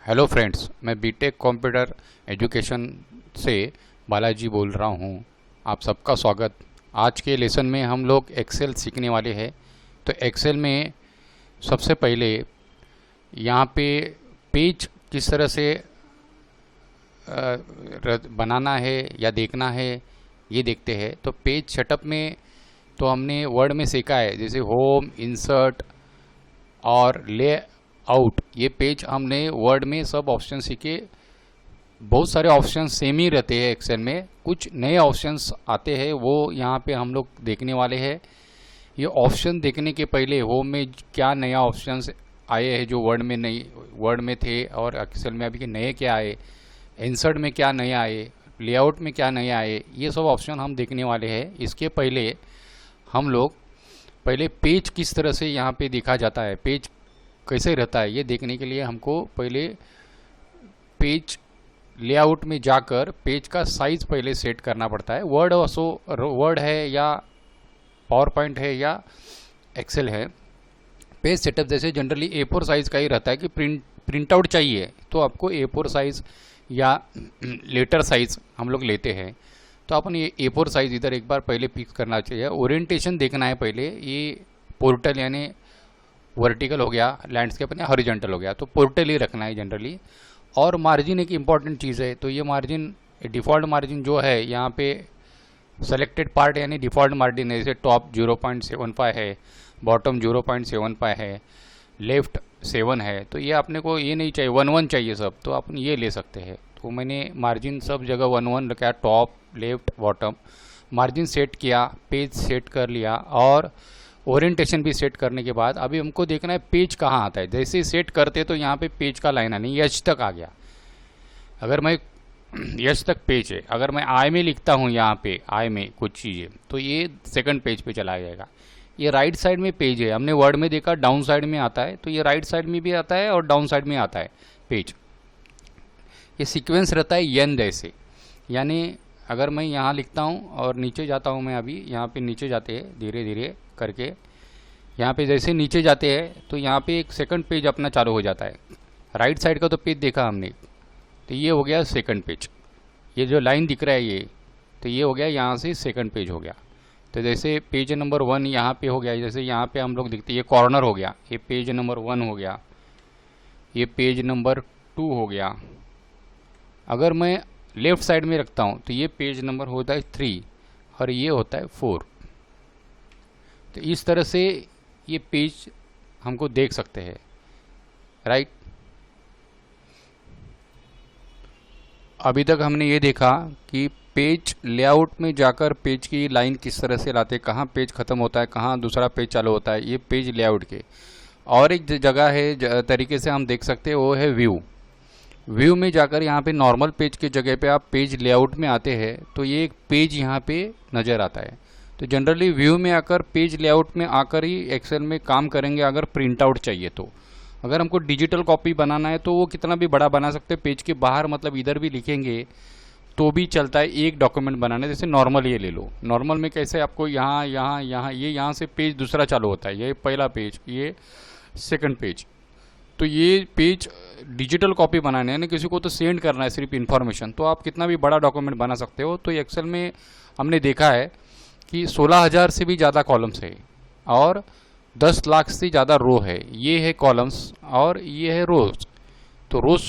Hello friends, मैं BTech computer education से बालाजी बोल रहा हूँ। आप सबका स्वागत। आज के लेसन में हम लोग एक्सेल सीखने वाले हैं। तो एक्सेल में सबसे पहले यहाँ पे पेज किस तरह से बनाना है या देखना है ये देखते हैं। तो पेज सेटअप में तो हमने वर्ड में सीखा है, जैसे होम, इंसर्ट और ले आउट। ये पेज हमने वर्ड में सब ऑप्शन सीखे। बहुत सारे ऑप्शन सेम ही रहते हैं एक्सेल में, कुछ नए ऑप्शंस आते हैं वो यहाँ पे हम लोग देखने वाले हैं। ये ऑप्शन देखने के पहले होम में क्या नया ऑप्शंस आए हैं जो वर्ड में थे, और एक्सेल में अभी के नए क्या आए, इंसर्ट में क्या नए आए, लेआउट में क्या नए आए, ये सब ऑप्शन हम देखने वाले हैं। इसके पहले हम लोग पहले पेज किस तरह से यहाँ पे देखा जाता है, पेज कैसे रहता है, ये देखने के लिए हमको पहले पेज लेआउट में जाकर पेज का साइज पहले सेट करना पड़ता है। वर्ड है या पावर पॉइंट है या एक्सेल है, पेज सेटअप जैसे जनरली A4 साइज का ही रहता है कि प्रिंट आउट चाहिए तो आपको A4 साइज या लेटर साइज हम लोग लेते हैं। तो अपन ये A4 साइज इधर एक बार पहले फिक्स करना चाहिए। ओरिएंटेशन देखना है पहले, ये पोर्टल यानी वर्टिकल हो गया, लैंडस्केप या हॉरिजॉन्टल हो गया, तो पोर्टल ही रखना है जनरली। और मार्जिन एक इम्पॉर्टेंट चीज़ है, तो ये मार्जिन डिफ़ॉल्ट मार्जिन जो है यहाँ पे सेलेक्टेड पार्ट यानी डिफ़ॉल्ट मार्जिन है, जैसे टॉप 0.75 है, बॉटम 0.75 है, लेफ्ट 7 है। तो ये अपने को ये नहीं चाहिए, 1 1 चाहिए सब, तो अपन ये ले सकते हैं। तो मैंने मार्जिन सब जगह 1 1 रखा, top, left, bottom. Margin set किया, पेज सेट कर लिया और ओरिएंटेशन भी सेट करने के बाद अभी हमको देखना है पेज कहाँ आता है। जैसे ही सेट करते तो यहाँ पे पेज का लाइन आनी, एच तक आ गया। अगर मैं एच तक पेज है, अगर मैं आई में लिखता हूँ यहाँ पे आई में कुछ चीज़ें, तो ये सेकंड पेज पे चला जाएगा। ये राइट साइड में पेज है, हमने वर्ड में देखा डाउन साइड में आता है, तो ये राइट साइड में भी आता है और डाउन साइड में आता है पेज। ये सीक्वेंस रहता है एन जैसे, यानी अगर मैं यहाँ लिखता हूँ और नीचे जाता हूँ, मैं अभी यहाँ पे नीचे जाते हैं धीरे धीरे करके, यहाँ पे जैसे नीचे जाते हैं तो यहाँ पे एक सेकंड पेज अपना चालू हो जाता है। राइट साइड का तो पेज देखा हमने, तो ये हो गया सेकंड पेज। ये जो लाइन दिख रहा है ये, तो ये हो गया यहाँ से सेकंड पेज हो गया। तो जैसे पेज नंबर 1 यहाँ पे हो गया, जैसे यहाँ पे हम लोग दिखते, ये कॉर्नर हो गया, ये पेज नंबर 1 हो गया, ये पेज नंबर 2 हो गया। अगर मैं लेफ्ट साइड में रखता हूँ तो ये पेज नंबर होता है 3 और ये होता है 4। तो इस तरह से ये पेज हमको देख सकते हैं, राइट। अभी तक हमने ये देखा कि पेज लेआउट में जाकर पेज की लाइन किस तरह से लाते हैं, कहाँ पेज ख़त्म होता है, कहाँ दूसरा पेज चालू होता है, ये पेज लेआउट के। और एक जगह है तरीके से हम देख सकते हैं, वो है व्यू में जाकर यहाँ पे नॉर्मल पेज के जगह पे आप पेज लेआउट में आते हैं तो ये एक पेज यहाँ पे नज़र आता है। तो जनरली व्यू में आकर पेज लेआउट में आकर ही एक्सेल में काम करेंगे अगर प्रिंट आउट चाहिए तो। अगर हमको डिजिटल कॉपी बनाना है तो वो कितना भी बड़ा बना सकते हैं, पेज के बाहर मतलब इधर भी लिखेंगे तो भी चलता है एक डॉक्यूमेंट बनाने। जैसे नॉर्मल ये ले लो, नॉर्मल में कैसे आपको यहाँ यहाँ यहाँ ये यहाँ से पेज दूसरा चालू होता है, ये पहला पेज, ये सेकंड पेज। तो ये पेज डिजिटल कॉपी बनाने यानी किसी को तो सेंड करना है सिर्फ इन्फॉर्मेशन, तो आप कितना भी बड़ा डॉक्यूमेंट बना सकते हो। तो एक्सेल में हमने देखा है कि 16,000 से भी ज़्यादा कॉलम्स है और 10 लाख से ज़्यादा रो है। ये है कॉलम्स और ये है रोज। तो रोज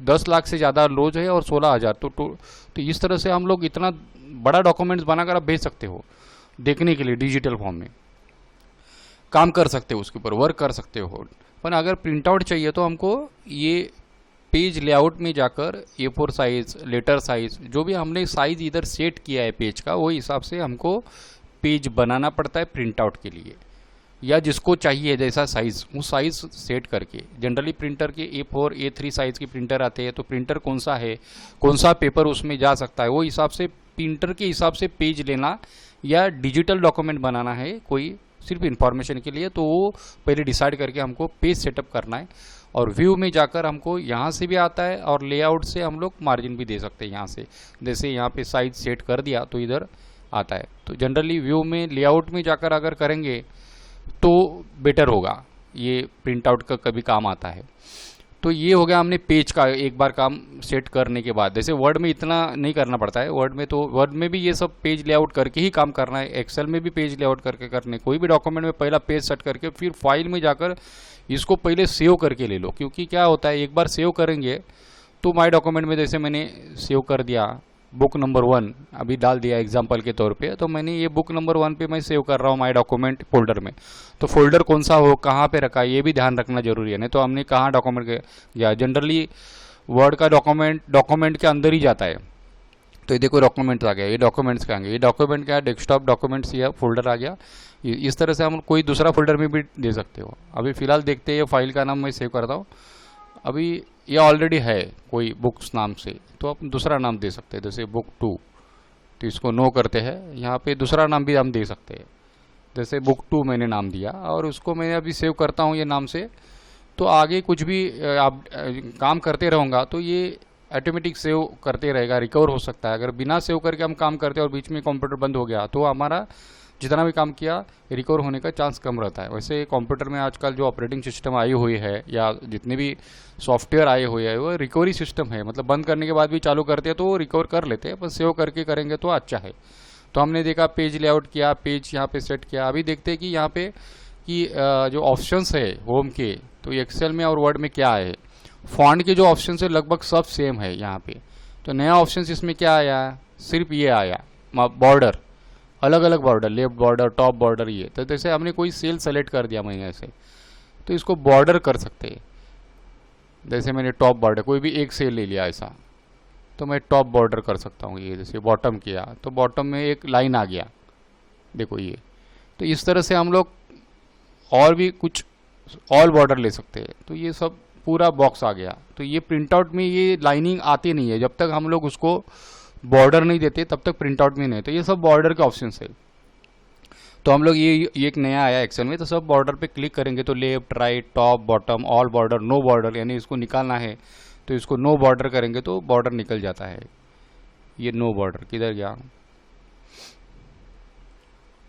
10 लाख से ज़्यादा रोज है और 16,000। तो इस तरह से हम लोग इतना बड़ा डॉक्यूमेंट्स बनाकर आप भेज सकते हो देखने के लिए, डिजिटल फॉर्म में काम कर सकते हो, उसके ऊपर वर्क कर सकते हो। पर अगर प्रिंट आउट चाहिए तो हमको ये पेज लेआउट में जाकर A4 साइज़, लेटर साइज़, जो भी हमने साइज़ इधर सेट किया है पेज का, वो हिसाब से हमको पेज बनाना पड़ता है प्रिंट आउट के लिए, या जिसको चाहिए जैसा साइज़ वो साइज़ सेट करके। जनरली प्रिंटर के A4 A3 साइज़ की प्रिंटर आते हैं, तो प्रिंटर कौन सा है, कौन सा पेपर उसमें जा सकता है, वो हिसाब से प्रिंटर के हिसाब से पेज लेना, या डिजिटल डॉक्यूमेंट बनाना है कोई सिर्फ इन्फॉर्मेशन के लिए, तो वो पहले डिसाइड करके हमको पेज सेटअप करना है। और व्यू में जाकर हमको यहाँ से भी आता है और लेआउट से हम लोग मार्जिन भी दे सकते हैं यहाँ से, जैसे यहाँ पे साइज सेट कर दिया तो इधर आता है। तो जनरली व्यू में लेआउट में जाकर अगर करेंगे तो बेटर होगा, ये प्रिंट आउट का कभी काम आता है। तो ये हो गया हमने पेज का एक बार काम सेट करने के बाद। जैसे वर्ड में इतना नहीं करना पड़ता है, वर्ड में भी ये सब पेज लेआउट करके ही काम करना है, एक्सेल में भी पेज लेआउट करके करने, कोई भी डॉक्यूमेंट में पहला पेज सेट करके फिर फाइल में जाकर इसको पहले सेव करके ले लो। क्योंकि क्या होता है, एक बार सेव करेंगे तो माई डॉक्यूमेंट में जैसे मैंने सेव कर दिया बुक नंबर 1 अभी डाल दिया एग्जांपल के तौर पे, तो मैंने ये बुक नंबर 1 पे मैं सेव कर रहा हूँ माई डॉक्यूमेंट फोल्डर में। तो फोल्डर कौन सा हो, कहाँ पे रखा है, ये भी ध्यान रखना जरूरी है। नहीं तो हमने कहाँ डॉक्यूमेंट गया, जनरली वर्ड का डॉक्यूमेंट के अंदर ही जाता है। तो ये देखो डॉक्यूमेंट्स आ गया, ये डॉक्यूमेंट्स का आ गया, ये डॉक्यूमेंट क्या है, डेस्कटॉप डॉक्यूमेंट्स या फोल्डर आ गया। इस तरह से हम कोई दूसरा फोल्डर में भी दे सकते हो। अभी फिलहाल देखते हैं, ये फाइल का नाम मैं सेव करता हूँ। अभी ये ऑलरेडी है कोई बुक्स नाम से, तो आप दूसरा नाम दे सकते हैं, जैसे बुक 2, तो इसको नो करते हैं। यहाँ पे दूसरा नाम भी हम दे सकते हैं, जैसे बुक 2 मैंने नाम दिया और उसको मैंने अभी सेव करता हूँ ये नाम से। तो आगे कुछ भी आप काम करते रहूँगा तो ये ऑटोमेटिक सेव करते रहेगा, रिकवर हो सकता है। अगर बिना सेव करके हम काम करते हैं और बीच में कंप्यूटर बंद हो गया तो हमारा जितना भी काम किया रिकवर होने का चांस कम रहता है। वैसे कंप्यूटर में आजकल जो ऑपरेटिंग सिस्टम आई हुई है या जितने भी सॉफ्टवेयर आए हुए हैं वो रिकवरी सिस्टम है, मतलब बंद करने के बाद भी चालू करते हैं तो वो रिकवर कर लेते हैं, बस सेव करके करेंगे तो अच्छा है। तो हमने देखा पेज लेआउट किया, पेज यहाँ पे सेट किया। अभी देखते हैं कि यहाँ पे कि जो ऑप्शंस है होम के, तो एक्सेल में और वर्ड में क्या है। फॉन्ट के जो ऑप्शंस है लगभग सब सेम है यहाँ पे। तो नया ऑप्शंस इसमें क्या आया, सिर्फ ये आया बॉर्डर, अलग अलग border, left border, top border. ये तो जैसे हमने कोई सेल सेलेक्ट कर दिया मैंने ऐसे, तो इसको बॉर्डर कर सकते हैं। जैसे मैंने टॉप बॉर्डर कोई भी एक सेल ले लिया ऐसा, तो मैं टॉप बॉर्डर कर सकता हूँ। ये जैसे बॉटम किया तो बॉटम में एक लाइन आ गया, देखो ये। तो इस तरह से हम लोग और भी कुछ ऑल बॉर्डर ले सकते हैं। तो ये सब पूरा बॉक्स आ गया। तो ये प्रिंट आउट में ये लाइनिंग आती नहीं है, जब तक हम लोग उसको बॉर्डर नहीं देते तब तक प्रिंट आउट में नहीं। तो ये सब बॉर्डर के ऑप्शन है। तो हम लोग ये एक नया आया एक्सेल में, तो सब बॉर्डर पे क्लिक करेंगे तो left, right, top, bottom, all border, no border, यानी इसको निकालना है तो इसको नो बॉर्डर करेंगे तो बॉर्डर निकल जाता है। ये नो बॉर्डर किधर गया,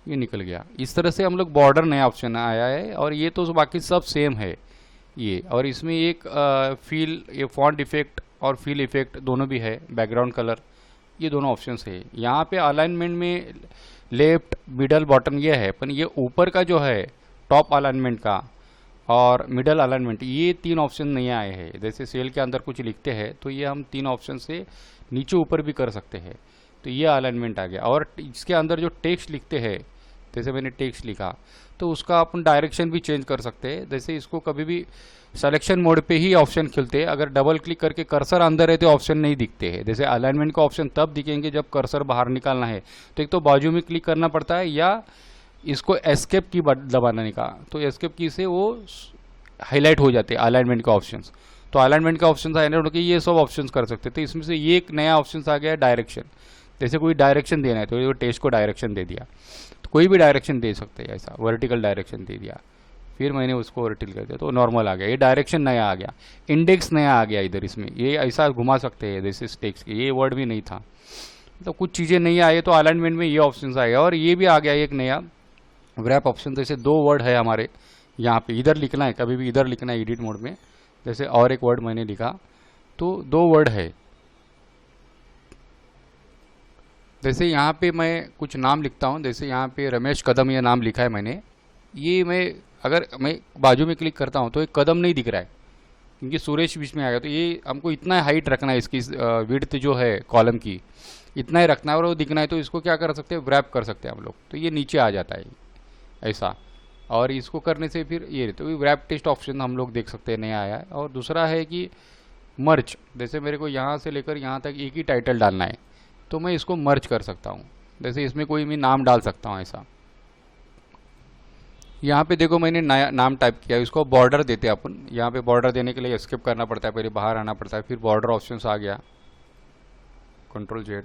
ये निकल गया। इस तरह से हम लोग बॉर्डर नया ऑप्शन आया है। और ये तो बाकी सब सेम है ये। और इसमें एक फील, ये फॉन्ट इफेक्ट और फील इफेक्ट दोनों भी है, बैकग्राउंड कलर, ये दोनों ऑप्शंस है। यहाँ पे अलाइनमेंट में लेफ्ट, मिडल, बॉटम ये है, पर ये ऊपर का जो है टॉप अलाइनमेंट का और मिडल अलाइनमेंट, ये 3 ऑप्शन नहीं आए हैं। जैसे सेल के अंदर कुछ लिखते हैं तो ये हम 3 ऑप्शन से नीचे ऊपर भी कर सकते हैं। तो ये अलाइनमेंट आ गया। और इसके अंदर जो टेक्स्ट लिखते हैं, जैसे मैंने टेक्स्ट लिखा तो उसका अपन डायरेक्शन भी चेंज कर सकते हैं। जैसे इसको कभी भी सिलेक्शन मोड पे ही ऑप्शन खुलते हैं, अगर डबल क्लिक करके कर्सर अंदर है तो ऑप्शन नहीं दिखते हैं। जैसे अलाइनमेंट का ऑप्शन तब दिखेंगे जब कर्सर बाहर निकालना है, तो एक तो बाजू में क्लिक करना पड़ता है या इसको एस्केप की दबाने का, तो एस्केप की से वो हाईलाइट हो जाते हैं अलाइनमेंट के ऑप्शंस। तो अलाइनमेंट का ऑप्शन हाईलाइट होकर ये सब ऑप्शंस कर सकते हैं। तो इसमें से ये एक नया ऑप्शन आ गया डायरेक्शन। जैसे कोई डायरेक्शन देना है तो ये टेक्स्ट को डायरेक्शन दे दिया, तो कोई भी डायरेक्शन दे सकते हैं। ऐसा वर्टिकल डायरेक्शन दे दिया, फिर मैंने उसको वर्टिकल कर दिया तो नॉर्मल आ गया। ये डायरेक्शन नया आ गया, इंडेक्स नया आ गया इधर। इसमें ये ऐसा घुमा सकते हैं जैसे टेक्स्ट के, ये वर्ड भी नहीं था। तो कुछ चीज़ें नहीं आए तो अलाइनमेंट में ये ऑप्शन आएगा। और ये भी आ गया एक नया रैप ऑप्शन। जैसे 2 वर्ड है हमारे यहाँ पे, इधर लिखना है, कभी भी इधर लिखना है एडिट मोड में। जैसे और एक वर्ड मैंने लिखा तो 2 वर्ड है। जैसे यहाँ पे मैं कुछ नाम लिखता हूँ, जैसे यहाँ पे रमेश कदम ये नाम लिखा है मैंने। ये अगर मैं बाजू में क्लिक करता हूँ तो एक कदम नहीं दिख रहा है क्योंकि सुरेश बीच में आ गया। तो ये हमको इतना हाइट रखना है, इसकी विड्थ जो है कॉलम की इतना ही रखना है और वो दिखना है। तो इसको क्या कर सकते हैं, व्रैप कर सकते हैं हम लोग, तो ये नीचे आ जाता है ऐसा। और इसको करने से फिर ये तो व्रैप टेक्स्ट ऑप्शन हम लोग देख सकते हैं नया आया है। और दूसरा है कि मर्ज, जैसे मेरे को यहाँ से लेकर यहाँ तक एक ही टाइटल डालना है तो मैं इसको मर्ज कर सकता हूँ। जैसे इसमें कोई भी नाम डाल सकता हूँ ऐसा। यहाँ पे देखो मैंने नया नाम टाइप किया, इसको बॉर्डर देते हैं अपन। यहाँ पे बॉर्डर देने के लिए एस्केप करना पड़ता है, पहले बाहर आना पड़ता है, फिर बॉर्डर ऑप्शन आ गया, Ctrl+Z।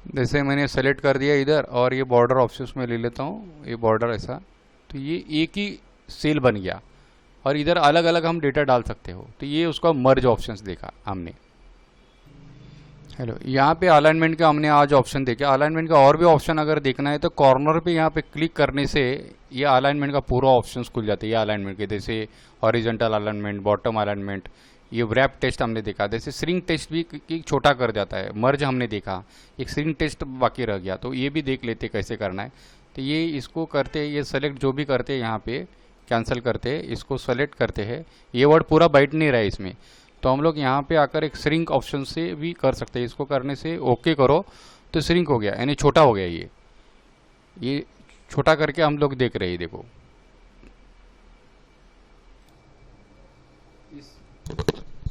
जैसे मैंने सेलेक्ट कर दिया इधर और ये बॉर्डर ऑप्शंस में ले लेता हूँ, ये बॉर्डर ऐसा। तो ये एक ही सेल बन गया और इधर अलग अलग हम डेटा डाल सकते हो। तो ये उसका मर्ज ऑप्शंस देखा हमने। हेलो, यहाँ पे अलाइनमेंट का हमने आज ऑप्शन देखे। अलाइनमेंट का और भी ऑप्शन अगर देखना है तो कॉर्नर पे यहाँ पे क्लिक करने से ये अलाइनमेंट का पूरा ऑप्शंस खुल जाते हैं। ये अलाइनमेंट के जैसे हॉरिजॉन्टल अलाइनमेंट, बॉटम अलाइनमेंट, ये रैप टेस्ट हमने देखा। जैसे श्रिंक टेस्ट भी छोटा कर जाता है। मर्ज हमने देखा, एक श्रिंक टेस्ट बाकी रह गया, तो ये भी देख लेते कैसे करना है। तो ये इसको करते, ये सेलेक्ट जो भी करते हैं यहाँ पे कैंसिल करते हैं, इसको सेलेक्ट करते हैं। ये वर्ड पूरा बैठ नहीं रहा है इसमें, तो हम लोग यहाँ पे आकर एक श्रिंक ऑप्शन से भी कर सकते हैं। इसको करने से ओके करो तो श्रिंक हो गया, यानी छोटा हो गया। ये छोटा करके हम लोग देख रहे हैं, देखो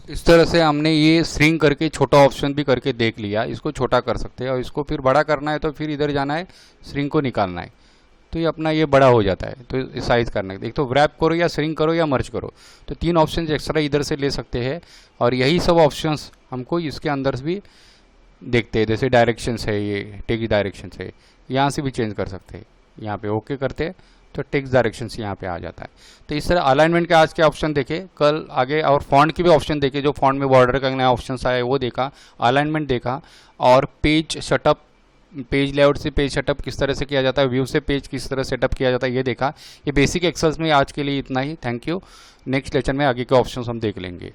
इस तरह से हमने ये श्रिंक करके छोटा ऑप्शन भी करके देख लिया। इसको छोटा कर सकते हैं और इसको फिर बड़ा करना है तो फिर इधर जाना है, श्रिंक को निकालना है, तो ये अपना ये बड़ा हो जाता है। तो साइज़ करना है, एक तो रैप करो या श्रिंक करो या मर्ज करो, तो 3 ऑप्शन एक्स्ट्रा इधर से ले सकते हैं। और यही सब ऑप्शंस हमको इसके अंदर भी देखते हैं। जैसे डायरेक्शंस है, ये टेक्स्ट डायरेक्शंस है, यहाँ से भी चेंज कर सकते हैं। यहाँ पे ओके करते हैं तो टेक्स्ट डायरेक्शंस यहाँ पे आ जाता है। तो इस तरह अलाइनमेंट के आज के ऑप्शन देखे, कल आगे और फॉन्ट के भी ऑप्शन देखे। जो फॉन्ट में बॉर्डर का नया ऑप्शन आया है वो देखा, अलाइनमेंट देखा, और पेज सेटअप, पेज लेआउट से पेज सेटअप किस तरह से किया जाता है, व्यू से पेज किस तरह सेटअप किया जाता है ये देखा। ये बेसिक एक्सेल्स में आज के लिए इतना ही। Thank you. नेक्स्ट लेक्चर में आगे के ऑप्शंस हम देख लेंगे।